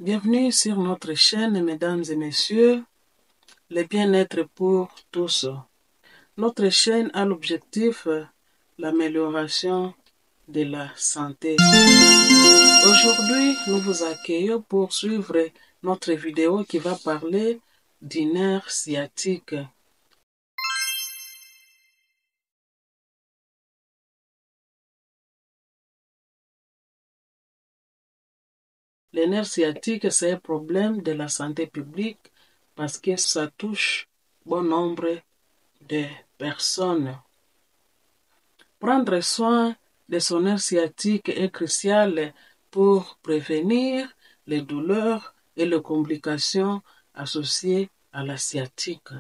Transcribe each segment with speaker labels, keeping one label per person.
Speaker 1: Bienvenue sur notre chaîne, mesdames et messieurs, le bien-être pour tous. Notre chaîne a l'objectif l'amélioration de la santé. Aujourd'hui, nous vous accueillons pour suivre notre vidéo qui va parler du nerf sciatique. Le nerf sciatique, c'est un problème de la santé publique parce que ça touche bon nombre de personnes. Prendre soin de son nerf sciatique est crucial pour prévenir les douleurs et les complications associées à la sciatique.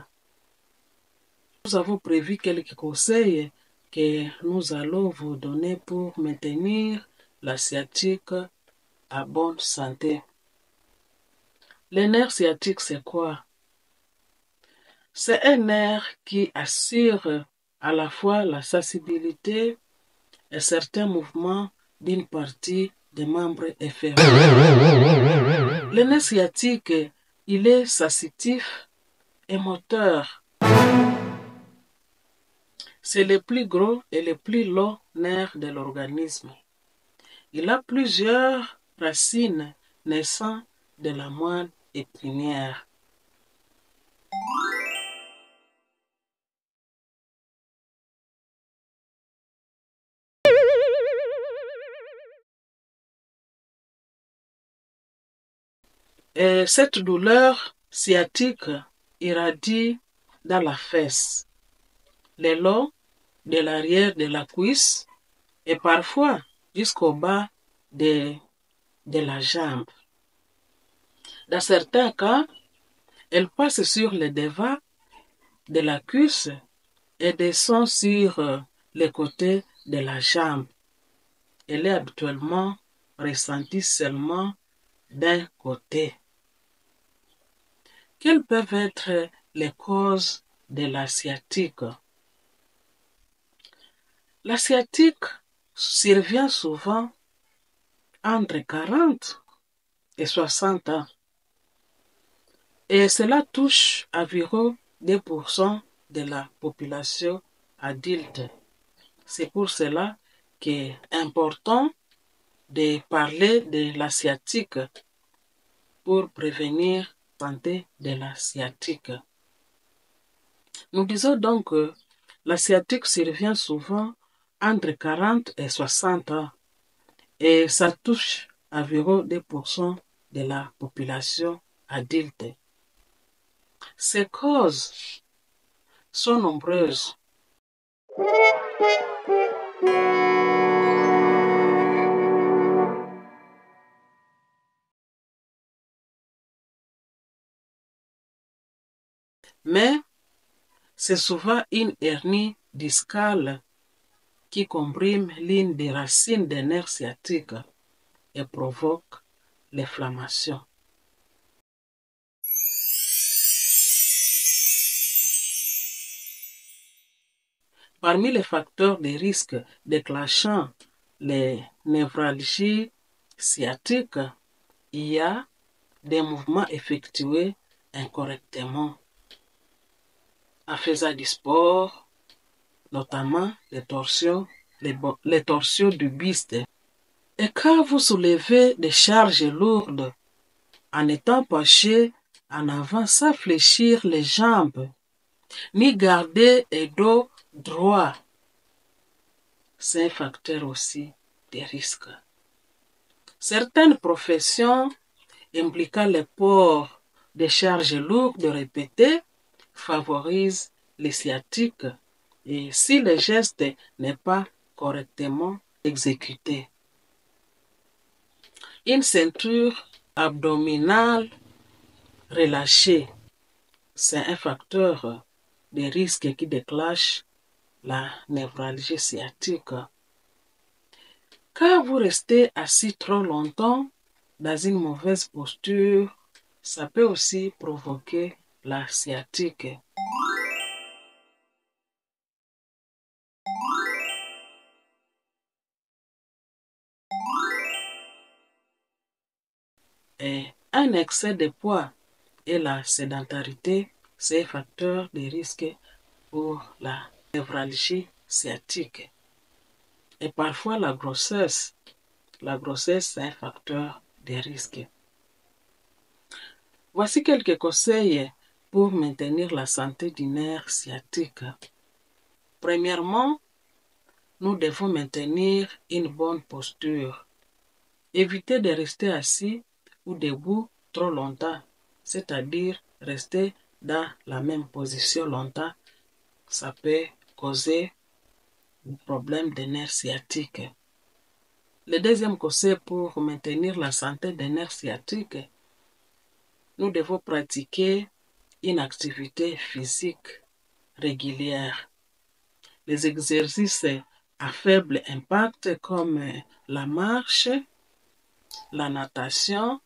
Speaker 1: Nous avons prévu quelques conseils que nous allons vous donner pour maintenir la sciatique à bonne santé. Le nerf sciatique, c'est quoi? C'est un nerf qui assure à la fois la sensibilité et certains mouvements d'une partie des membres inférieurs. Le nerf sciatique, il est sensitif et moteur. C'est le plus gros et le plus long nerf de l'organisme. Il a plusieurs racines naissant de la moelle épinière. Et cette douleur sciatique irradie dans la fesse, le long de l'arrière de la cuisse et parfois jusqu'au bas de la jambe. Dans certains cas, elle passe sur le devant de la cuisse et descend sur les côtés de la jambe. Elle est habituellement ressentie seulement d'un côté. Quelles peuvent être les causes de la sciatique? La sciatique survient souvent entre 40 et 60 ans. Et cela touche environ 2% de la population adulte. C'est pour cela qu'il est important de parler de la sciatique pour prévenir la santé de la sciatique. Nous disons donc que la sciatique survient souvent entre 40 et 60 ans et ça touche environ 2% de la population adulte. Ces causes sont nombreuses. Mais c'est souvent une hernie discale qui comprime l'une des racines des nerfs sciatiques et provoque l'inflammation. Parmi les facteurs de risque déclenchant les névralgies sciatiques, il y a des mouvements effectués incorrectement en faisant du sport, notamment les torsions du buste. Et quand vous soulevez des charges lourdes en étant penché en avant sans fléchir les jambes, ni garder le dos droit, c'est un facteur aussi de risque. Certaines professions impliquant le port de charges lourdes répétées favorisent les sciatiques et si le geste n'est pas correctement exécuté. Une ceinture abdominale relâchée, c'est un facteur de risque qui déclenche la névralgie sciatique. Quand vous restez assis trop longtemps dans une mauvaise posture, ça peut aussi provoquer la sciatique. Et Un excès de poids et la sédentarité, c'est un facteur de risque pour la névralgie sciatique. Et parfois la grossesse c'est un facteur de risque. Voici quelques conseils pour maintenir la santé du nerf sciatique. Premièrement, nous devons maintenir une bonne posture. Évitez de rester assis ou debout trop longtemps, c'est-à-dire rester dans la même position longtemps. Ça peut causer des problèmes de nerfs sciatiques. Le deuxième conseil pour maintenir la santé des nerfs sciatiques, nous devons pratiquer une activité physique régulière. Les exercices à faible impact comme la marche, la natation,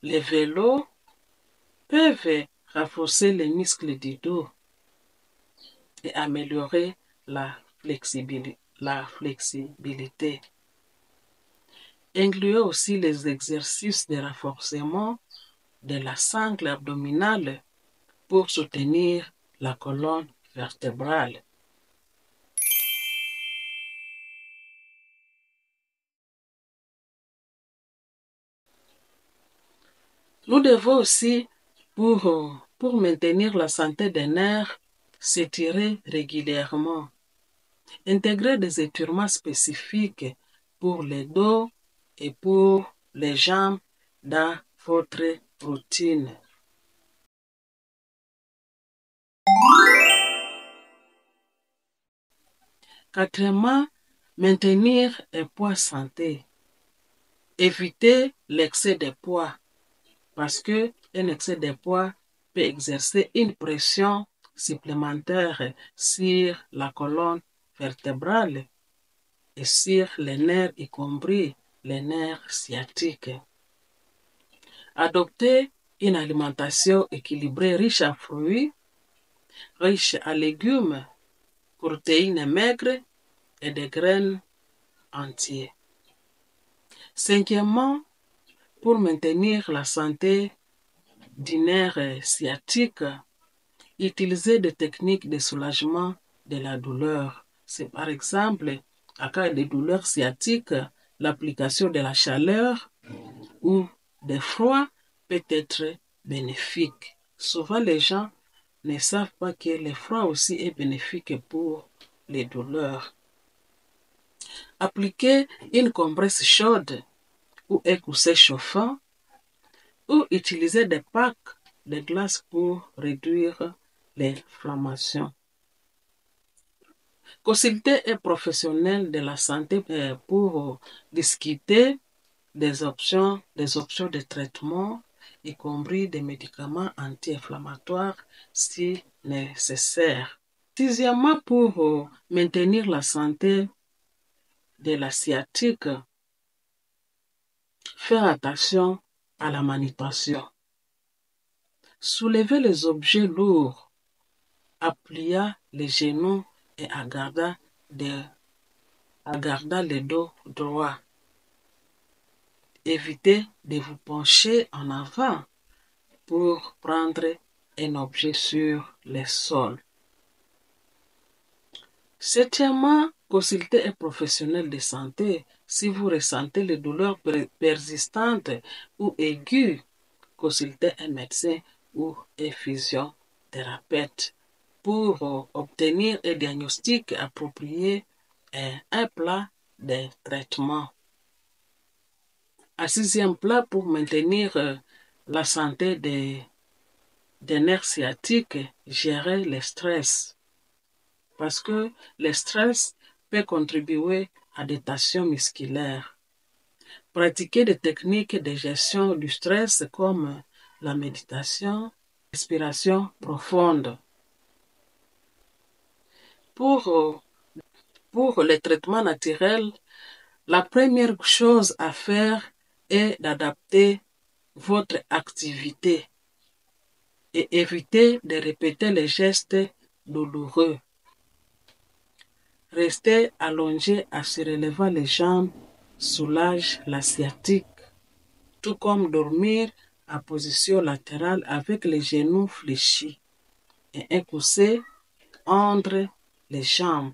Speaker 1: les vélos peuvent renforcer les muscles du dos et améliorer la flexibilité. Incluez aussi les exercices de renforcement de la sangle abdominale pour soutenir la colonne vertébrale. Nous devons aussi, pour maintenir la santé des nerfs, s'étirer régulièrement. Intégrer des étirements spécifiques pour le dos et pour les jambes dans votre routine. Quatrièmement, maintenir un poids santé. Éviter l'excès de poids parce que un excès de poids peut exercer une pression supplémentaire sur la colonne vertébrale et sur les nerfs, y compris les nerfs sciatiques. Adopter une alimentation équilibrée riche en fruits, riche en légumes, protéines maigres et de graines entières. Cinquièmement, pour maintenir la santé du nerf sciatique, utiliser des techniques de soulagement de la douleur. C'est par exemple, en cas de douleur sciatique, l'application de la chaleur ou de froid peut être bénéfique. Souvent, les gens ne savent pas que le froid aussi est bénéfique pour les douleurs. Appliquer une compresse chaude ou un coussin chauffant ou utiliser des packs de glace pour réduire l'inflammation. Consulter un professionnel de la santé pour discuter des options de traitement, y compris des médicaments anti-inflammatoires si nécessaire. Sixièmement, pour maintenir la santé de la sciatique, faire attention à la manutention. Soulever les objets lourds, appuyer les genoux et en gardant le dos droit. Évitez de vous pencher en avant pour prendre un objet sur le sol. Septièmement, consultez un professionnel de santé si vous ressentez les douleurs persistantes ou aiguës. Consultez un médecin ou un physiothérapeute pour obtenir un diagnostic approprié et un plan de traitement. Un sixième plan pour maintenir la santé des nerfs sciatiques, gérer le stress. Parce que le stress peut contribuer à des tensions musculaires. Pratiquer des techniques de gestion du stress comme la méditation, respiration profonde. Pour les traitements naturels, la première chose à faire est d'adapter votre activité et éviter de répéter les gestes douloureux. Rester allongé en surélevant les jambes soulage la sciatique. tout comme dormir en position latérale avec les genoux fléchis et un coussin entre les jambes.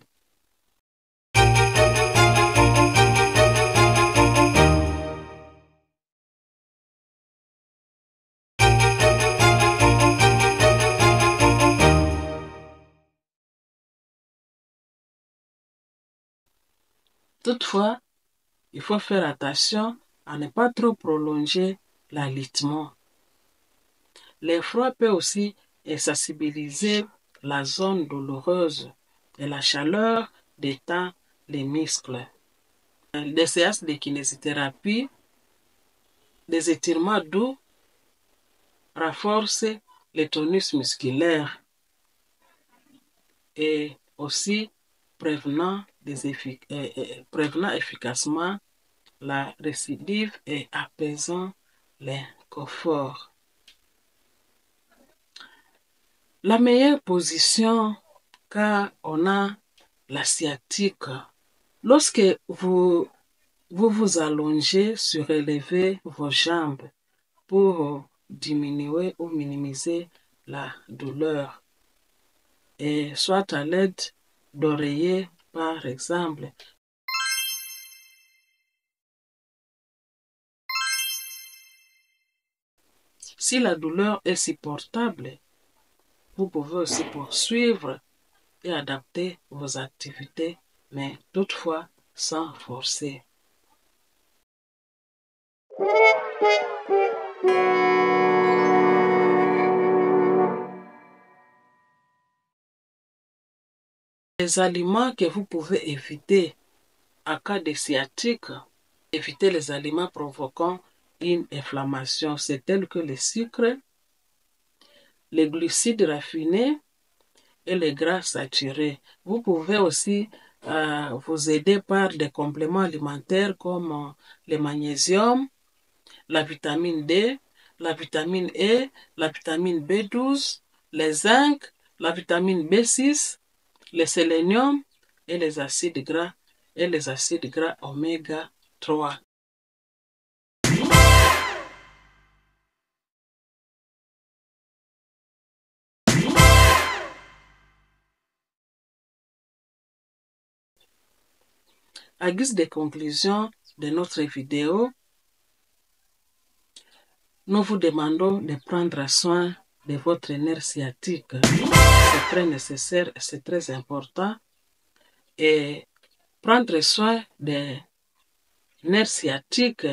Speaker 1: Toutefois, il faut faire attention à ne pas trop prolonger l'alitement. L'effroi peut aussi sensibiliser la zone douloureuse et la chaleur détend les muscles. Des séances de kinésithérapie, des étirements doux renforcent le tonus musculaire et aussi prévenant efficacement la récidive et apaisant l'inconfort. La meilleure position quand on a la sciatique, lorsque vous vous allongez, surélevez vos jambes pour diminuer ou minimiser la douleur. Et soit à l'aide d'oreillers, par exemple. Si la douleur est supportable, vous pouvez aussi poursuivre et adapter vos activités, mais toutefois sans forcer. Les aliments que vous pouvez éviter en cas de sciatique, éviter les aliments provoquant une inflammation, c'est tel que le sucre, les glucides raffinés et les gras saturés. Vous pouvez aussi vous aider par des compléments alimentaires comme le magnésium, la vitamine D, la vitamine E, la vitamine B12, le zinc, la vitamine B6, le sélénium et les acides gras oméga 3. À guise de conclusion de notre vidéo, nous vous demandons de prendre soin de votre nerf sciatique. C'est très nécessaire, c'est très important. Et prendre soin des nerfs sciatiques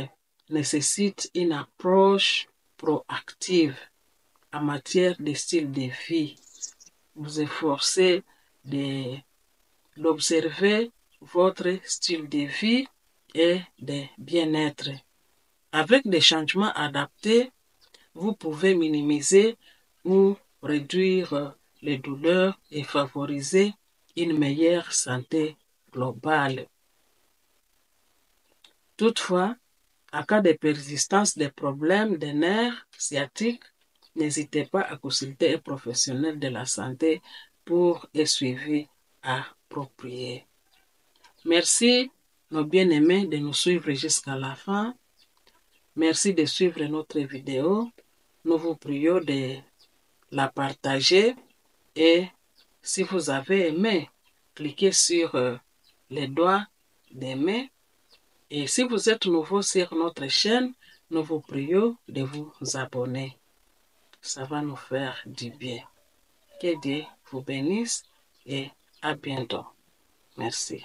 Speaker 1: nécessite une approche proactive en matière de style de vie. Vous efforcez d'observer votre style de vie et de bien-être. Avec des changements adaptés, vous pouvez minimiser ou réduire les douleurs et favoriser une meilleure santé globale. Toutefois, en cas de persistance des problèmes des nerfs sciatiques, n'hésitez pas à consulter un professionnel de la santé pour un suivi approprié. Merci, nos bien-aimés, de nous suivre jusqu'à la fin. Merci de suivre notre vidéo. Nous vous prions de la partager et si vous avez aimé, cliquez sur les doigts d'aimer. Et si vous êtes nouveau sur notre chaîne, nous vous prions de vous abonner. Ça va nous faire du bien. Que Dieu vous bénisse et à bientôt. Merci.